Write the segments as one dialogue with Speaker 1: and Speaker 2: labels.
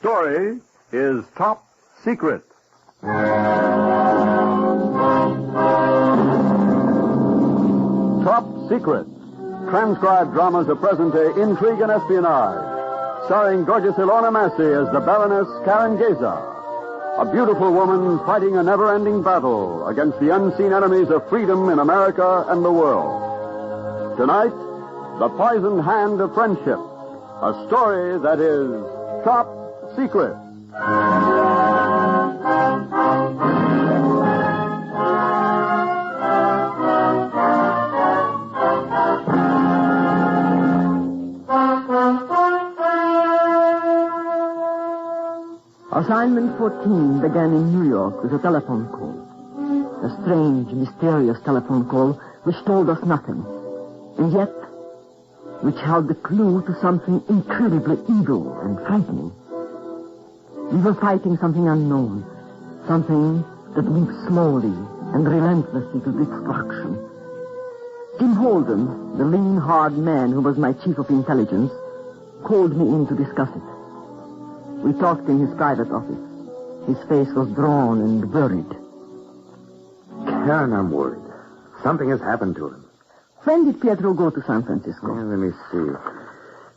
Speaker 1: story is Top Secret. Top Secret. Transcribed dramas of present-day intrigue and espionage. Starring gorgeous Ilona Massey as the Baroness Karen Geza. A beautiful woman fighting a never-ending battle against the unseen enemies of freedom in America and the world. Tonight, The Poisoned Hand of Friendship. A story that is Top Secret.
Speaker 2: Assignment 14 began in New York with a telephone call. A strange, mysterious telephone call which told us nothing. And yet, which held the clue to something incredibly evil and frightening. We were fighting something unknown. Something that moves slowly and relentlessly to destruction. Jim Holden, the lean, hard man who was my chief of intelligence, called me in to discuss it. We talked in his private office. His face was drawn and worried.
Speaker 3: Karen, I'm worried. Something has happened to him.
Speaker 2: When did Pietro go to San Francisco?
Speaker 3: Let me see.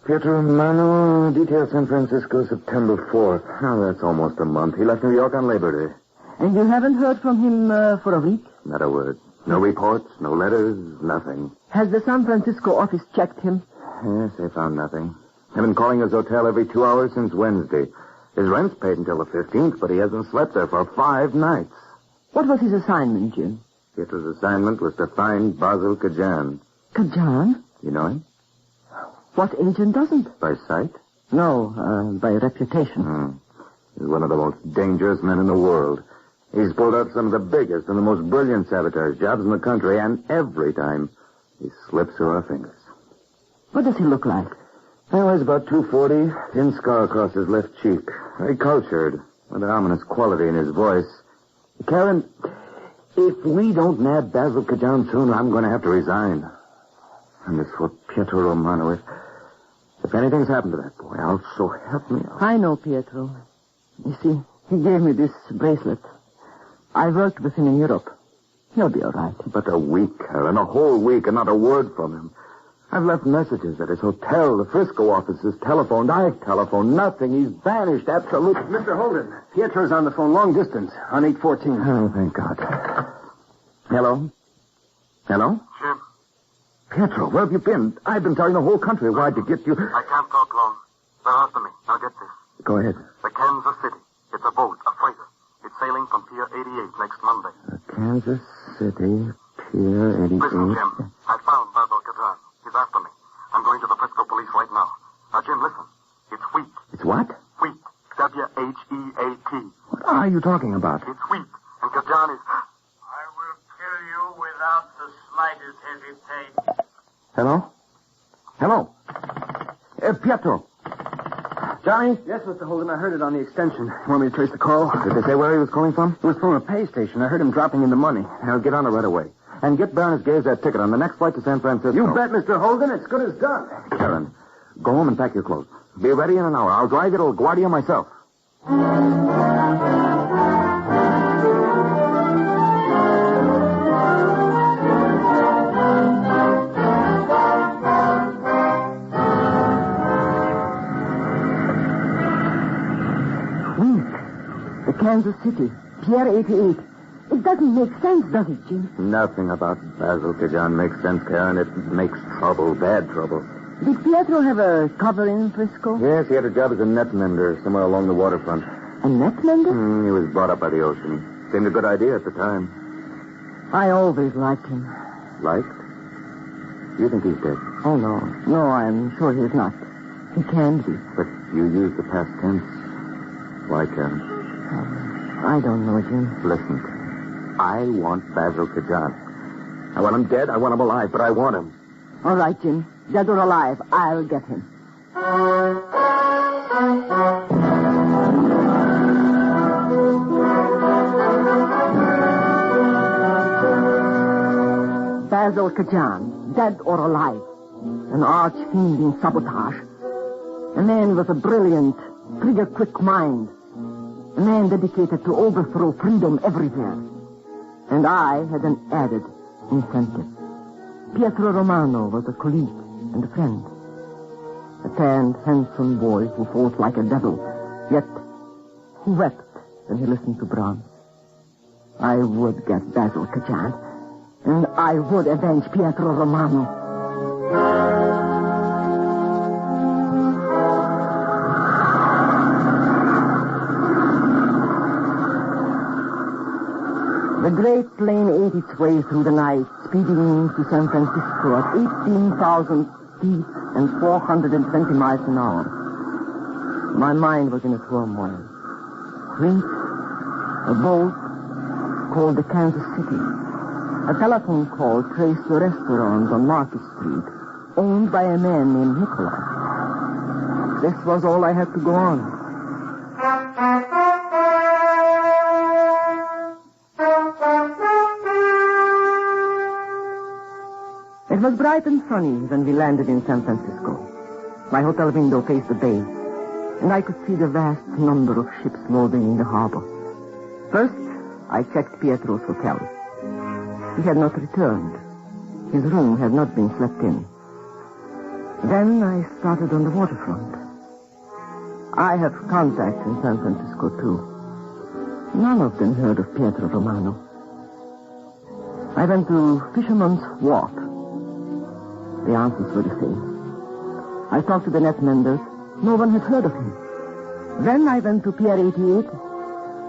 Speaker 3: Pietro Romano, detail San Francisco, September 4th. Oh, that's almost a month. He left New York on Labor Day.
Speaker 2: And you haven't heard from him for a week?
Speaker 3: Not a word. No reports, no letters, nothing.
Speaker 2: Has the San Francisco office checked him?
Speaker 3: Yes, they found nothing. I've been calling his hotel every 2 hours since Wednesday. His rent's paid until the 15th, but he hasn't slept there for 5 nights.
Speaker 2: What was his assignment, Jim?
Speaker 3: Pietro's assignment was to find Basil Kajan.
Speaker 2: Kajan?
Speaker 3: You know him?
Speaker 2: What agent doesn't?
Speaker 3: By sight?
Speaker 2: No, by reputation.
Speaker 3: He's one of the most dangerous men in the world. He's pulled out some of the biggest and the most brilliant sabotage jobs in the country, and every time he slips through our fingers.
Speaker 2: What does he look like?
Speaker 3: Well, he's about 240, thin scar across his left cheek. Very cultured, with an ominous quality in his voice. Karen, if we don't nab Basil Kajan soon, I'm going to have to resign. And as for Pietro Romano, if anything's happened to that boy, I'll so help me.
Speaker 2: I know Pietro. You see, he gave me this bracelet. I worked with him in Europe. He'll be all right.
Speaker 3: But a week, Karen, a whole week, and not a word from him. I've left messages at his hotel, the Frisco office has telephoned, I've telephoned, nothing. He's vanished, absolutely.
Speaker 4: Mr. Holden, Pietro's on the phone long distance on 814.
Speaker 3: Oh, thank God. Hello? Hello?
Speaker 5: Jim.
Speaker 3: Pietro, where have you been? I've been telling the whole country why to get you.
Speaker 5: I can't talk long. They're after me. Now get this.
Speaker 3: Go ahead.
Speaker 5: The Kansas City. It's a boat, a freighter. It's sailing from Pier 88 next Monday.
Speaker 3: Kansas City, Pier 88.
Speaker 5: Listen, Jim. I found Basil Kajan. He's after me. I'm going to the Frisco police right now. Now, Jim, listen. It's wheat.
Speaker 3: It's what?
Speaker 5: Wheat. W-H-E-A-T.
Speaker 3: What are you talking about?
Speaker 5: It's wheat. And Kajan is...
Speaker 6: I will kill you without the slightest hesitation.
Speaker 3: Hello? Hello? Pietro. Johnny?
Speaker 4: Yes, Mr. Holden, I heard it on the extension. You want me to trace the call?
Speaker 3: Did they say where he was calling from?
Speaker 4: It was from a pay station. I heard him dropping in the money.
Speaker 3: I'll get on it right away. And get Baroness Gay's that ticket on the next flight to San Francisco.
Speaker 4: You bet, Mr. Holden. It's good as done.
Speaker 3: Karen, go home and pack your clothes. Be ready in an hour. I'll drive you to LaGuardia myself.
Speaker 2: The Kansas City, Pier 88. It doesn't make sense, does it, Jim?
Speaker 3: Nothing about Basil Kajan makes sense, Karen. It makes trouble, bad trouble.
Speaker 2: Did Pietro have a cover in Frisco?
Speaker 3: Yes, he had a job as a net mender somewhere along the waterfront.
Speaker 2: A net mender?
Speaker 3: He was brought up by the ocean. Seemed a good idea at the time.
Speaker 2: I always liked him.
Speaker 3: Liked? You think he's dead?
Speaker 2: Oh, no. No, I'm sure he's not. He can be.
Speaker 3: But you used the past tense. Why, Karen?
Speaker 2: I don't know, Jim.
Speaker 3: Listen, I want Basil Kajan. I want him dead, I want him alive, but I want him.
Speaker 2: All right, Jim. Dead or alive, I'll get him. Basil Kajan, dead or alive. An arch-fiend in sabotage. A man with a brilliant, trigger-quick mind. A man dedicated to overthrow freedom everywhere. And I had an added incentive. Pietro Romano was a colleague and a friend. A tanned, handsome boy who fought like a devil, yet who wept when he listened to Brahms. I would get Basil Kajan, and I would avenge Pietro Romano. The great plane ate its way through the night, speeding to San Francisco at 18,000 feet and 420 miles an hour. My mind was in a turmoil. Wait, a boat called the Kansas City. A telephone call traced to a restaurant on Market Street, owned by a man named Nicholas. This was all I had to go on. It was bright and sunny when we landed in San Francisco. My hotel window faced the bay, and I could see the vast number of ships loading in the harbor. First, I checked Pietro's hotel. He had not returned. His room had not been slept in. Then I started on the waterfront. I have contacts in San Francisco, too. None of them heard of Pietro Romano. I went to Fisherman's Wharf. The answers were the same. I talked to the net menders. No one had heard of him. Then I went to Pier 88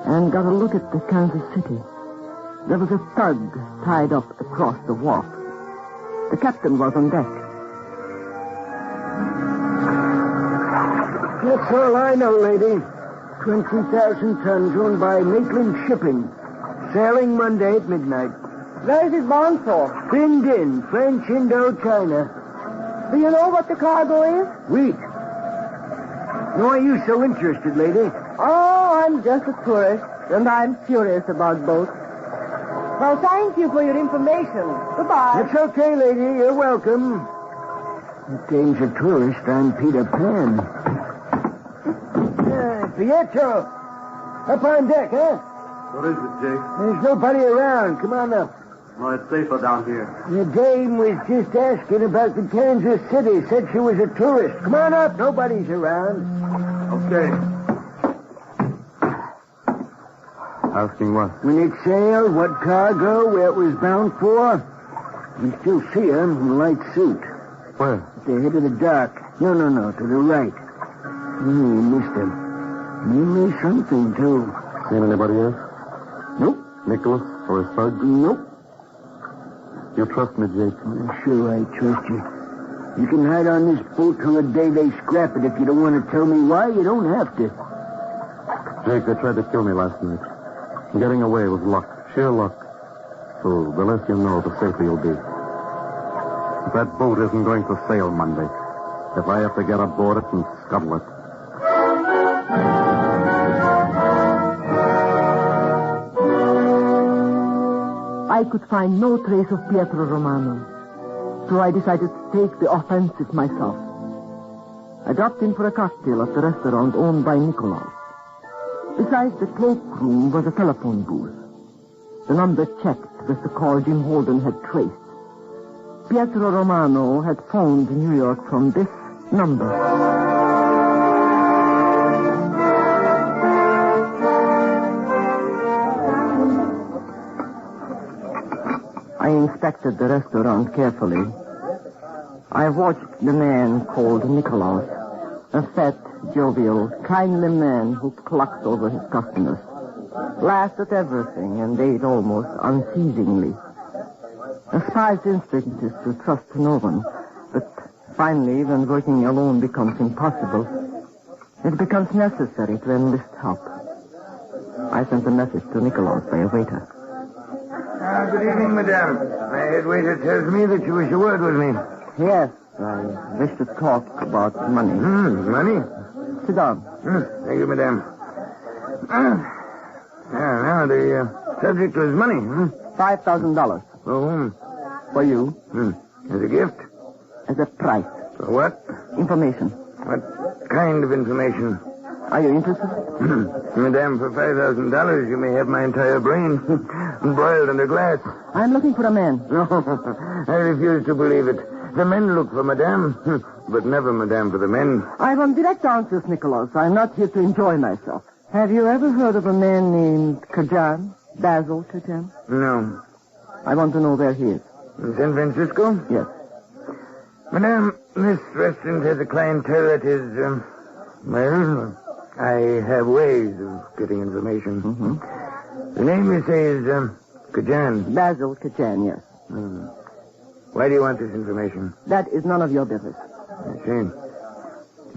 Speaker 2: and got a look at the Kansas City. There was a tug tied up across the wharf. The captain was on deck.
Speaker 4: That's all I know, lady. 20,000 tons owned by Maitland Shipping. Sailing Monday at midnight.
Speaker 2: Where is it bound for?
Speaker 4: Pinned in, French Indochina.
Speaker 2: Do you know what the cargo is?
Speaker 4: Wheat. Why are you so interested, lady?
Speaker 2: Oh, I'm just a tourist, and I'm curious about boats. Well, thank you for your information. Goodbye.
Speaker 4: It's okay, lady. You're welcome. If Dame's a tourist, I'm Peter Pan. Pietro! Up on deck, huh?
Speaker 5: What is it, Jake?
Speaker 4: There's nobody around. Come on up.
Speaker 5: No, it's safer down here.
Speaker 4: The dame was just asking about the Kansas City. Said she was a tourist. Come on up. Nobody's around.
Speaker 5: Okay. Asking what?
Speaker 4: When it sailed, what cargo, where it was bound for. You still see her in a light suit.
Speaker 5: Where?
Speaker 4: At the head of the dock. No, to the right. You missed him. You missed something, too.
Speaker 5: Seen anybody else?
Speaker 4: Nope.
Speaker 5: Nicholas or his thug?
Speaker 4: Nope.
Speaker 5: You trust me, Jake?
Speaker 4: Sure, I trust you. You can hide on this boat till the day they scrap it. If you don't want to tell me why, you don't have to.
Speaker 5: Jake, they tried to kill me last night. Getting away was luck. Sheer luck. So the less you know, the safer you'll be. But that boat isn't going to sail Monday. If I have to get aboard it and scuttle it.
Speaker 2: I could find no trace of Pietro Romano, so I decided to take the offensive myself. I dropped in for a cocktail at the restaurant owned by Nicholas. Besides the cloakroom was a telephone booth. The number checked was the call Jim Holden had traced. Pietro Romano had phoned New York from this number. I inspected the restaurant carefully. I watched the man called Nicholas, a fat, jovial, kindly man who clucked over his customers, laughed at everything, and ate almost unceasingly. A spy's instinct is to trust no one, but finally, when working alone becomes impossible, it becomes necessary to enlist help. I sent a message to Nicholas by a waiter.
Speaker 4: Good evening, madame. My head waiter tells me that you wish a word with me.
Speaker 2: Yes, I wish to talk about money.
Speaker 4: Money?
Speaker 2: Sit down.
Speaker 4: Thank you, madame. Now, the subject was money,
Speaker 2: $5,000.
Speaker 4: For whom?
Speaker 2: For you.
Speaker 4: As a gift?
Speaker 2: As a price.
Speaker 4: For what?
Speaker 2: Information.
Speaker 4: What kind of information?
Speaker 2: Are you interested?
Speaker 3: Madame, for $5,000, you may have my entire brain broiled under glass.
Speaker 2: I'm looking for a man.
Speaker 3: No, I refuse to believe it. The men look for Madame, but never Madame for the men.
Speaker 2: I want direct answers, Nicholas. I'm not here to enjoy myself. Have you ever heard of a man named Kajan? Basil Kajan?
Speaker 3: No.
Speaker 2: I want to know where he is.
Speaker 3: In San Francisco?
Speaker 2: Yes.
Speaker 3: Madame, this restaurant has a clientele that is, well, I have ways of getting information.
Speaker 2: Mm-hmm.
Speaker 3: The name, you say, is Kajan.
Speaker 2: Basil Kajan, yes.
Speaker 3: Why do you want this information?
Speaker 2: That is none of your business.
Speaker 3: I see.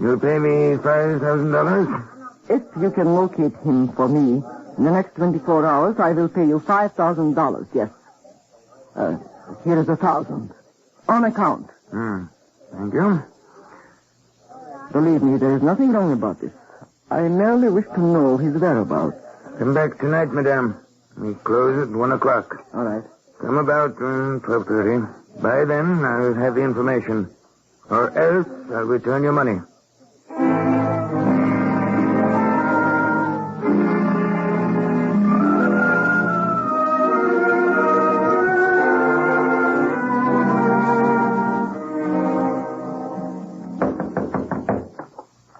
Speaker 3: You'll pay me $5,000?
Speaker 2: If you can locate him for me in the next 24 hours, I will pay you $5,000, yes. Here is 1,000. On account.
Speaker 3: Thank you.
Speaker 2: Believe me, there is nothing wrong about this. I merely wish to know his whereabouts.
Speaker 3: Come back tonight, Madame. We close at 1 o'clock.
Speaker 2: All right.
Speaker 3: Come about 12:30. By then, I'll have the information. Or else, I'll return your money.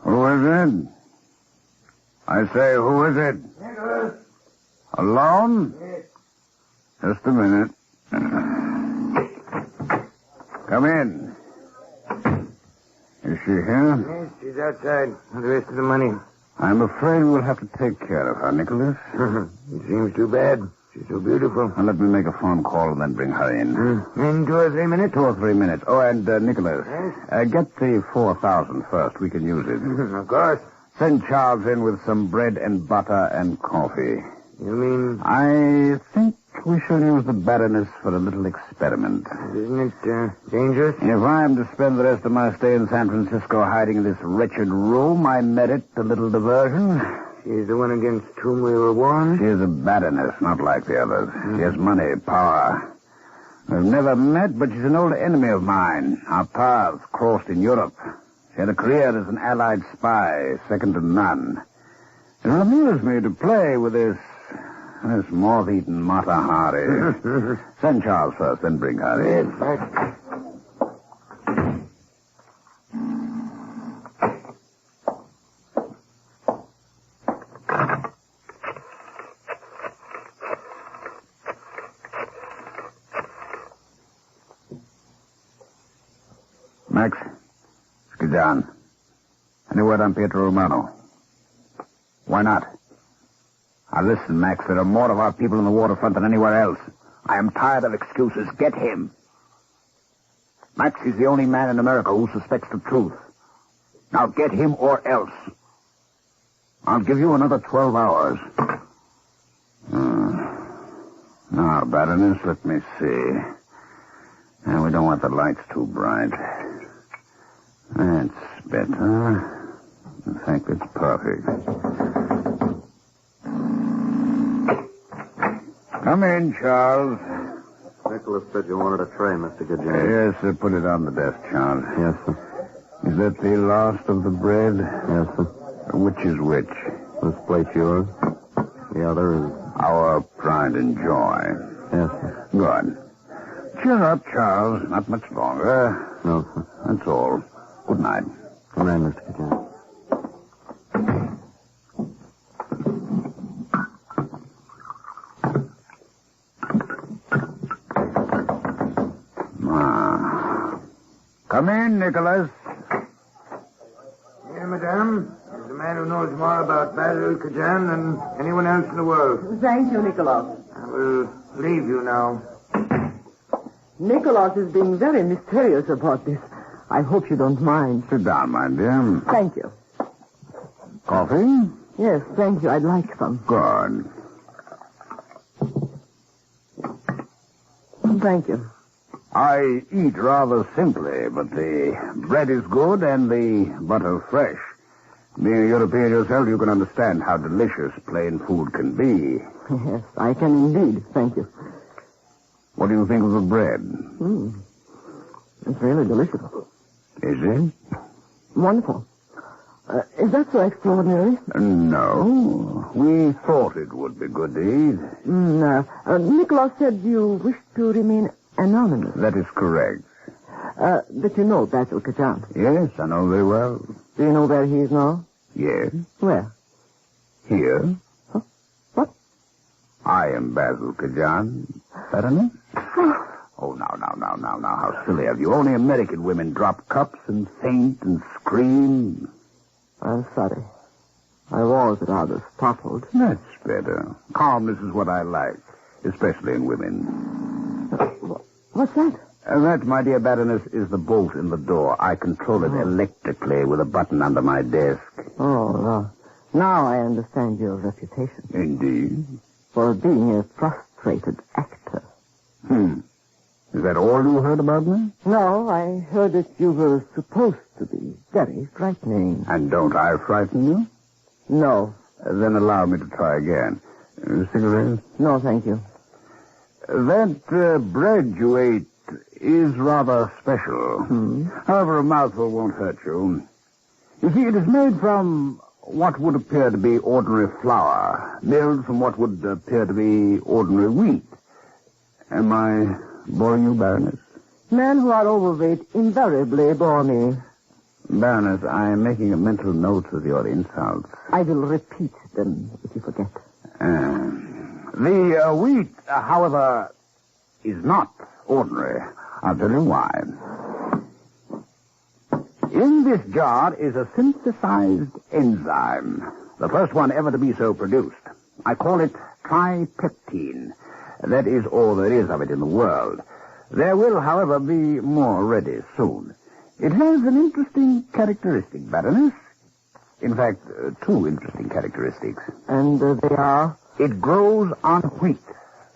Speaker 7: Who is it? I say, who is it?
Speaker 3: Nicholas.
Speaker 7: Alone?
Speaker 3: Yes.
Speaker 7: Just a minute. Come in. Is she here?
Speaker 3: Yes, she's outside with the rest of the money.
Speaker 7: I'm afraid we'll have to take care of her, Nicholas.
Speaker 3: It seems too bad. She's so beautiful.
Speaker 7: Now, let me make a phone call and then bring her in.
Speaker 3: In 2 or 3 minutes?
Speaker 7: 2 or 3 minutes. Oh, and, Nicholas,
Speaker 3: Yes?
Speaker 7: get the 4,000 first. We can use it.
Speaker 3: Of course.
Speaker 7: Send Charles in with some bread and butter and coffee.
Speaker 3: You mean,
Speaker 7: I think we shall use the Baroness for a little experiment.
Speaker 3: isn't it dangerous?
Speaker 7: If I am to spend the rest of my stay in San Francisco hiding in this wretched room, I merit a little diversion.
Speaker 3: She's the one against whom we were warned?
Speaker 7: She is a Baroness, not like the others. She has money, power. We've never met, but she's an old enemy of mine. Our paths crossed in Europe. She had a career as an Allied spy, second to none. It will amuse me to play with this moth-eaten Mata Hari. Send Charles first, then bring her in.
Speaker 3: Yes, right.
Speaker 7: Max, Skajan. Any word on Pietro Romano? Why not? Now listen, Max, there are more of our people in the waterfront than anywhere else. I am tired of excuses. Get him. Max is the only man in America who suspects the truth. Now get him or else. I'll give you another 12 hours. Now, Baroness, let me see. And we don't want the lights too bright. That's better. In fact, it's perfect. Come in, Charles.
Speaker 5: Nicholas said you wanted a tray, Mr. Gajan.
Speaker 7: Yes, sir. Put it on the desk, Charles.
Speaker 5: Yes, sir.
Speaker 7: Is that the last of the bread?
Speaker 5: Yes, sir.
Speaker 7: Which is which?
Speaker 5: This plate's yours. The other is...
Speaker 7: Our pride and joy.
Speaker 5: Yes, sir.
Speaker 7: Good. Cheer up, Charles. Not much longer.
Speaker 5: No, sir.
Speaker 7: That's all. Good night.
Speaker 5: Good night, Mr. Gajan.
Speaker 7: Come in, Nicholas.
Speaker 3: Here, Madame, is the man who knows more about Basil Kajan than anyone else in the world.
Speaker 2: Thank you, Nicholas.
Speaker 3: I will leave you now.
Speaker 2: Nicholas is being very mysterious about this. I hope you don't mind.
Speaker 7: Sit down, my dear.
Speaker 2: Thank you.
Speaker 7: Coffee?
Speaker 2: Yes, thank you. I'd like some.
Speaker 7: Good.
Speaker 2: Thank you.
Speaker 7: I eat rather simply, but the bread is good and the butter fresh. Being a European yourself, you can understand how delicious plain food can be.
Speaker 2: Yes, I can indeed. Thank you.
Speaker 7: What do you think of the bread?
Speaker 2: It's really delicious.
Speaker 7: Is it?
Speaker 2: Wonderful. Is that so extraordinary?
Speaker 7: No. We thought it would be good to eat.
Speaker 2: Nicholas said you wish to remain anonymous.
Speaker 7: That is correct.
Speaker 2: That you know Basil Kajan.
Speaker 7: Yes, I know very well.
Speaker 2: Do you know where he is now?
Speaker 7: Yes.
Speaker 2: Where?
Speaker 7: Here.
Speaker 2: Huh? What?
Speaker 7: I am Basil Kajan. Baroness? Oh, now, how silly of you. Only American women drop cups and faint and scream.
Speaker 2: I'm sorry. I was rather startled.
Speaker 7: That's better. Calmness is what I like, especially in women.
Speaker 2: What's that?
Speaker 7: That, my dear Baroness, is the bolt in the door. I control it electrically with a button under my desk.
Speaker 2: Oh, now I understand your reputation.
Speaker 7: Indeed.
Speaker 2: For being a frustrated actor.
Speaker 7: Is that all you heard about me?
Speaker 2: No, I heard that you were supposed to be very frightening.
Speaker 7: And don't I frighten you?
Speaker 2: No.
Speaker 7: Then allow me to try again. Cigarette?
Speaker 2: No, thank you.
Speaker 7: That bread you ate is rather special. However, a mouthful won't hurt you. You see, it is made from what would appear to be ordinary flour, milled from what would appear to be ordinary wheat. Am I boring you, Baroness?
Speaker 2: Men who are overweight invariably bore me.
Speaker 7: Baroness, I am making a mental note of your insults.
Speaker 2: I will repeat them if you forget.
Speaker 7: The wheat, however, is not ordinary. I'll tell you why. In this jar is a synthesized enzyme, the first one ever to be so produced. I call it tripeptine. That is all there is of it in the world. There will, however, be more ready soon. It has an interesting characteristic, Baroness. In fact, two interesting characteristics.
Speaker 2: And they are?
Speaker 7: It grows on wheat.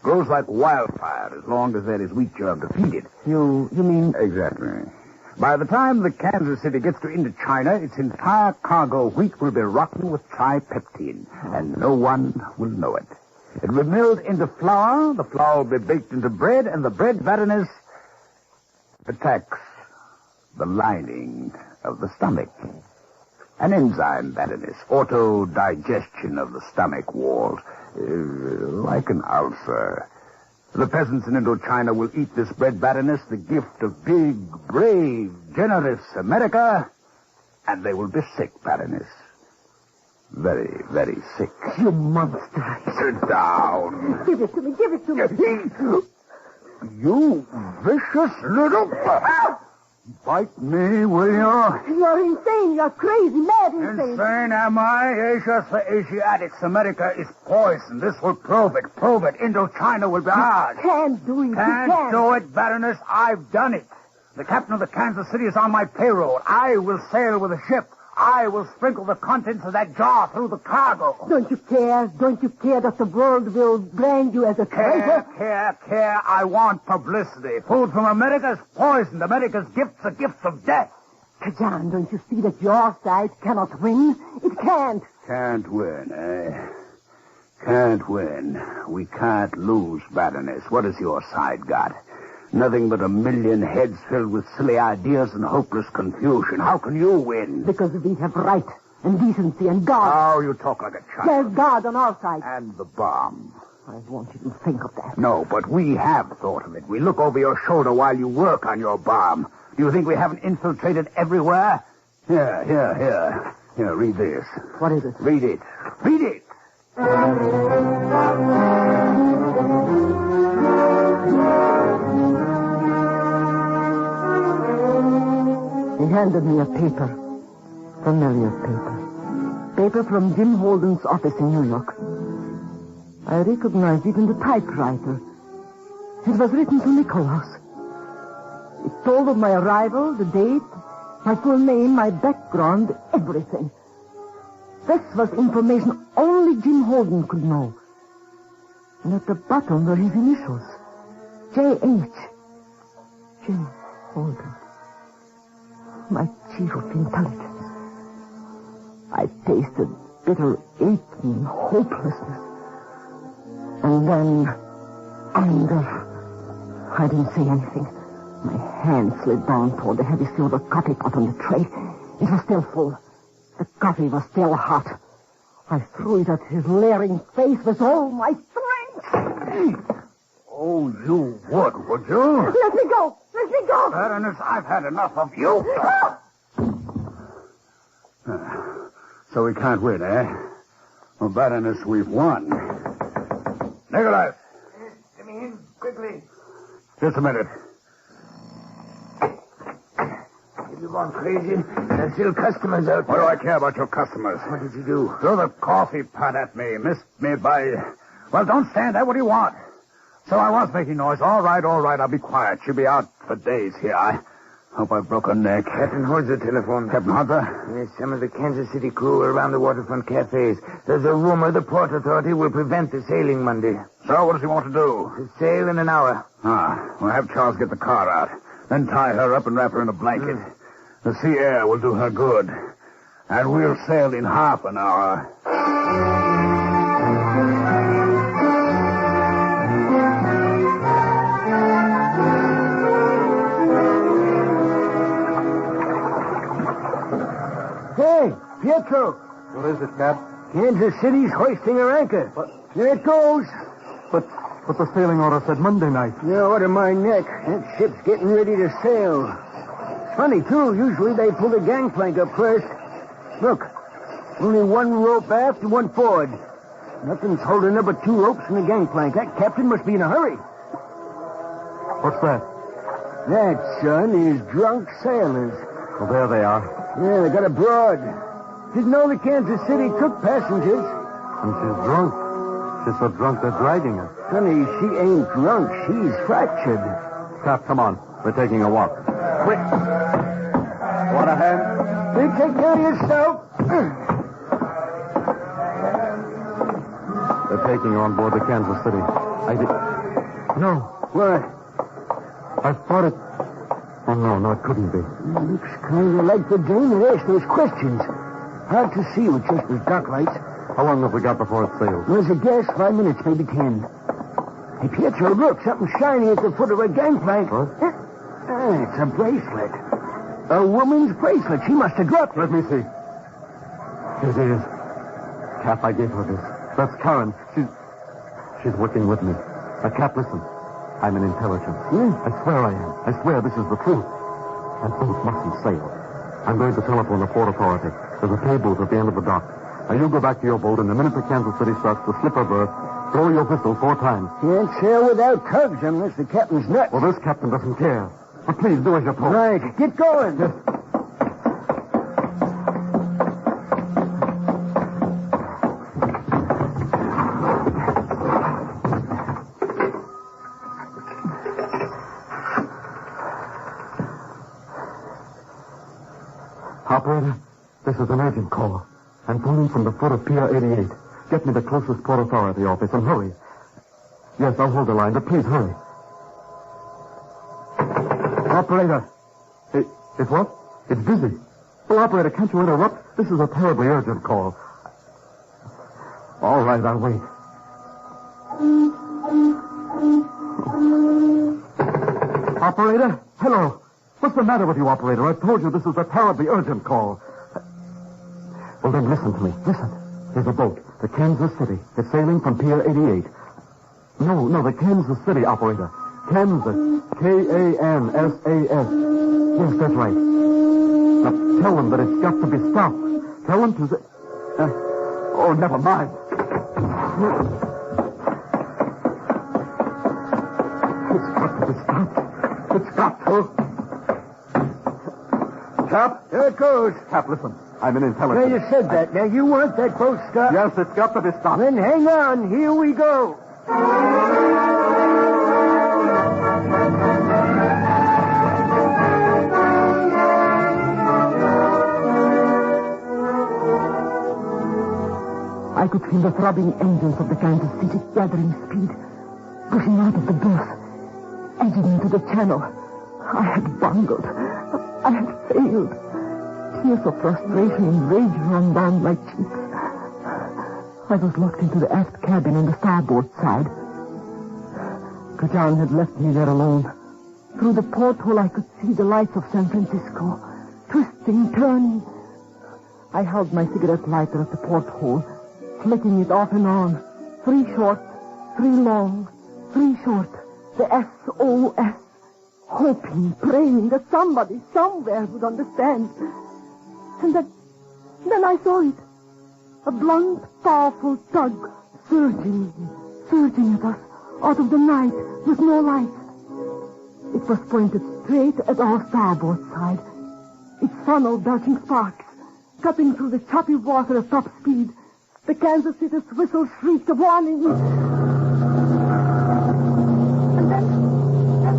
Speaker 7: Grows like wildfire as long as there is wheat germ to feed it.
Speaker 2: You mean?
Speaker 7: Exactly. By the time the Kansas City gets to Indochina, its entire cargo of wheat will be rotten with tripeptine, and no one will know it. It will be milled into flour, the flour will be baked into bread, and the bread, Baroness, attacks the lining of the stomach. An enzyme, Baroness, auto-digestion of the stomach walls, like an ulcer. The peasants in Indochina will eat this bread, Baroness, the gift of big, brave, generous America, and they will be sick, Baroness. Very, very sick.
Speaker 2: You monster.
Speaker 7: Sit down.
Speaker 2: Give it to me, give it to me.
Speaker 7: You vicious little... Bite me, will you?
Speaker 2: You're insane. You're crazy, mad insane.
Speaker 7: Insane, am I? Asia for Asiatics. America is poison. This will prove it. Prove it. Indochina will be ours.
Speaker 2: Can't do it.
Speaker 7: Can't do it, Baroness. I've done it. The captain of the Kansas City is on my payroll. I will sail with a ship. I will sprinkle the contents of that jar through the cargo.
Speaker 2: Don't you care? Don't you care that the world will brand you as a traitor?
Speaker 7: Care. I want publicity. Food from America is poisoned. America's gifts are gifts of death.
Speaker 2: Kajan, don't you see that your side cannot win? It can't.
Speaker 7: Can't win, eh? Can't win. We can't lose, Baroness. What has your side got? Nothing but a million heads filled with silly ideas and hopeless confusion. How can you win?
Speaker 2: Because we have right and decency and God.
Speaker 7: Oh, you talk like a child.
Speaker 2: There's God on our side.
Speaker 7: And the bomb.
Speaker 2: I want you to think of that.
Speaker 7: No, but we have thought of it. We look over your shoulder while you work on your bomb. Do you think we haven't infiltrated everywhere? Here, read this.
Speaker 2: What is it?
Speaker 7: Read it. Read it!
Speaker 2: He handed me a paper. Familiar paper. Paper from Jim Holden's office in New York. I recognized even the typewriter. It was written to Nicholas. It told of my arrival, the date, my full name, my background, everything. This was information only Jim Holden could know. And at the bottom were his initials. J.H. Jim Holden. My chief of intelligence. I tasted bitter aching hopelessness. And then anger. I didn't say anything. My hand slid down toward the heavy silver coffee pot on the tray. It was still full. The coffee was still hot. I threw it at his leering face with all my strength.
Speaker 7: Oh, you would you?
Speaker 2: Let me go! Let me go!
Speaker 7: Baroness, I've had enough of you. So we can't win, eh? Well, Baroness, we've won. Nicholas!
Speaker 4: Let me in, quickly.
Speaker 7: Just a minute.
Speaker 4: If you gone crazy, there's still customers out
Speaker 7: What
Speaker 4: there.
Speaker 7: do I care about your customers?
Speaker 4: What did you do?
Speaker 7: Throw the coffee pot at me. Missed me by... Well, don't stand there. What do you want? So I was making noise. All right. I'll be quiet. She'll be out for days here. I hope I broke her neck.
Speaker 4: Captain Hunter telephoned.
Speaker 7: Captain Hunter?
Speaker 4: Yes, some of the Kansas City crew are around the waterfront cafes. There's a rumor the Port Authority will prevent the sailing Monday.
Speaker 7: So what does he want to do?
Speaker 4: The sail in an hour.
Speaker 7: We'll have Charles get the car out. Then tie her up and wrap her in a blanket. The sea air will do her good. And we'll sail in half an hour.
Speaker 4: Hey, Pietro.
Speaker 5: What is it, Cap?
Speaker 4: Kansas City's hoisting her anchor.
Speaker 5: What?
Speaker 4: There it goes.
Speaker 5: But the sailing order said Monday night.
Speaker 4: No, order my neck. That ship's getting ready to sail. It's funny, too. Usually they pull the gangplank up first. Look, only one rope aft and one forward. Nothing's holding her but 2 ropes and the gangplank. That captain must be in a hurry.
Speaker 5: What's that?
Speaker 4: That, son, is drunk sailors.
Speaker 5: Well, there they are.
Speaker 4: Yeah, they got abroad. Didn't know the Kansas City took passengers.
Speaker 5: And she's drunk. She's so drunk they're dragging her.
Speaker 4: Honey, she ain't drunk. She's fractured.
Speaker 5: Cap, come on. We're taking a walk. Quick. Want a hand?
Speaker 4: You take care of yourself.
Speaker 5: They're taking her on board the Kansas City. No.
Speaker 4: What?
Speaker 5: I thought it... Oh, no, it couldn't be.
Speaker 4: Looks kind of like the dame that asked those questions. Hard to see with just the dock lights.
Speaker 5: How long have we got before it sails?
Speaker 4: There's a guess, 5 minutes, maybe 10. Hey, Pietro, look, something shiny at the foot of her gangplank.
Speaker 5: What?
Speaker 4: It's a bracelet. A woman's bracelet. She must have dropped it.
Speaker 5: Let me see. Here it is. Cap, I gave her this. That's Karen. She's working with me. Cap, listen. I'm an intelligence. I swear I am. I swear this is the truth. And boat mustn't sail. I'm going to telephone the Port Authority. There's a pay booth at the end of the dock. Now, you go back to your boat, and the minute the Kansas City starts to slip her berth, throw your whistle 4 times.
Speaker 4: Can't sail without tugs unless the captain's nuts.
Speaker 5: Well, this captain doesn't care. But please, do as you're told.
Speaker 4: Right. Get going.
Speaker 5: Yes. Operator, this is an urgent call. I'm phoning from the foot of Pier 88. Get me the closest Port Authority office and hurry. Yes, I'll hold the line, but please hurry. Operator. It's what? It's busy. Well, operator, can't you interrupt? This is a terribly urgent call. All right, I'll wait. Operator? Hello. What's the matter with you, operator? I told you this is a terribly urgent call. Well, then listen to me. Listen. There's a boat, the Kansas City. It's sailing from Pier 88. No, the Kansas City, operator. Kansas. Kansas. Yes, that's right. Now, tell them that it's got to be stopped. Tell them to... oh, never mind. It's got to be stopped. It's got to. Cap?
Speaker 4: There it goes.
Speaker 5: Cap, listen. I'm an
Speaker 4: Now,
Speaker 5: intelligence.
Speaker 4: you said that. Now, you want that boat stopped?
Speaker 5: Yes, it's got to be stopped.
Speaker 4: Then hang on. Here we go.
Speaker 2: I could feel the throbbing engines of the Kansas City gathering speed, pushing out of the berth, edging into the channel. I had bungled. I had failed. Tears of frustration and rage ran down my cheeks. I was locked into the aft cabin on the starboard side. Kajan had left me there alone. Through the porthole I could see the lights of San Francisco, twisting, turning. I held my cigarette lighter at the porthole, flicking it off and on. 3 short, 3 long, 3 short. The SOS. Hoping, praying that somebody, somewhere would understand. And then I saw it. A blunt, powerful tug surging at us out of the night with no light. It was pointed straight at our starboard side. Its funnel belching sparks, cutting through the choppy water at top speed. The Kansas City's whistle shrieked a warning. And then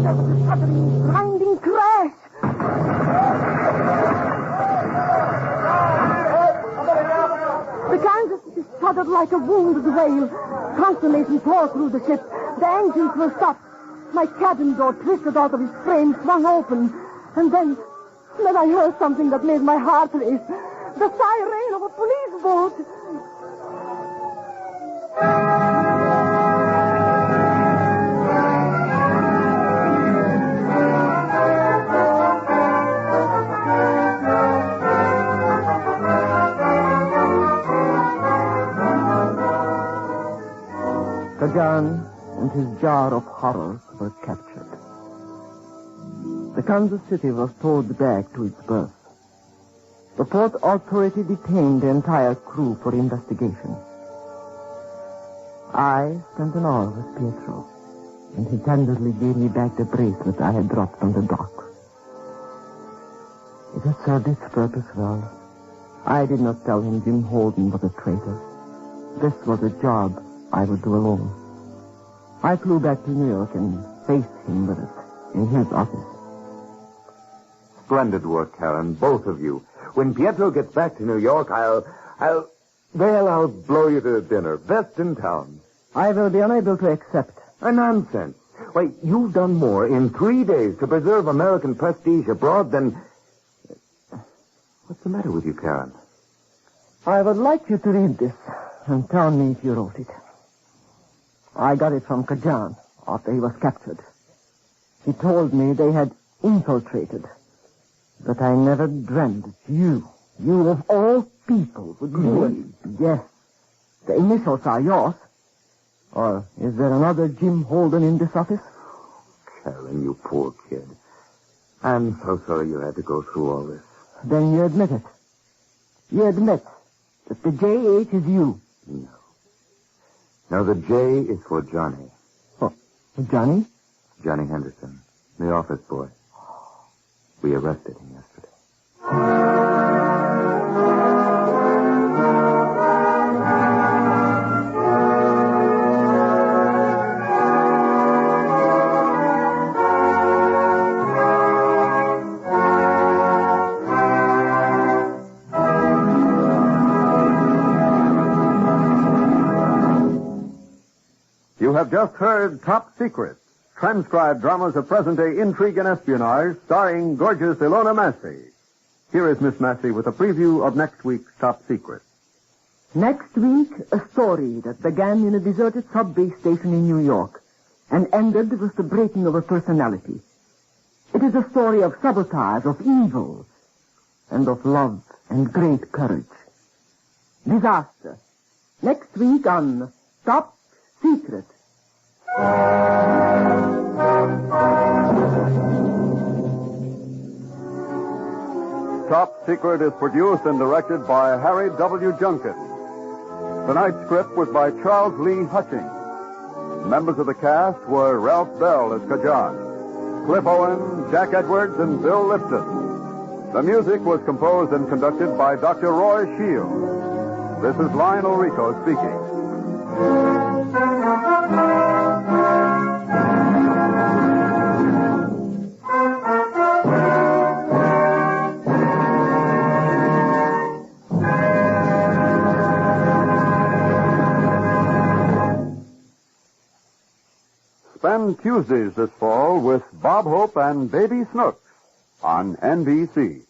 Speaker 2: there was a shuddering, grinding crash. The Kansas City shuddered like a wounded whale. Consternation tore through the ship. The engines were stopped. My cabin door twisted out of its frame, swung open. And then I heard something that made my heart race. The siren of a police boat. Kajan and his jar of horrors were captured. The Kansas City was towed back to its berth. The port authority detained the entire crew for investigation. I spent an hour with Pietro, and he tenderly gave me back the bracelet I had dropped on the dock. It had served its purpose well. I did not tell him Jim Holden was a traitor. This was a job I would do alone. I flew back to New York and faced him with it in his office.
Speaker 3: Splendid work, Karen, both of you. When Pietro gets back to New York, I'll blow you to dinner. Best in town.
Speaker 2: I will be unable to accept.
Speaker 3: Nonsense. Why, you've done more in 3 days to preserve American prestige abroad than... What's the matter with you, Karen?
Speaker 2: I would like you to read this and tell me if you wrote it. I got it from Kajan after he was captured. He told me they had infiltrated. But I never dreamed that you of all people, would do it. Yes. The initials are yours. Or is there another Jim Holden in this office?
Speaker 3: Karen, you poor kid. I'm so sorry you had to go through all this.
Speaker 2: Then you admit it. You admit that the JH is you.
Speaker 3: No. No, the J is for Johnny.
Speaker 2: Oh, Johnny?
Speaker 3: Johnny Henderson, the office boy. We arrested him yesterday.
Speaker 1: You have just heard Top Secret, transcribed dramas of present-day intrigue and espionage, starring gorgeous Ilona Massey. Here is Miss Massey with a preview of next week's Top Secret.
Speaker 2: Next week, a story that began in a deserted subway station in New York and ended with the breaking of a personality. It is a story of sabotage, of evil, and of love and great courage. Disaster. Next week on Top Secret.
Speaker 1: Top Secret is produced and directed by Harry W. Junkin. Tonight's script was by Charles Lee Hutchings. Members of the cast were Ralph Bell as Kajan, Cliff Owen, Jack Edwards, and Bill Lipton. The music was composed and conducted by Dr. Roy Shields. This is Lionel Rico speaking. Spend Tuesdays this fall with Bob Hope and Baby Snooks on NBC.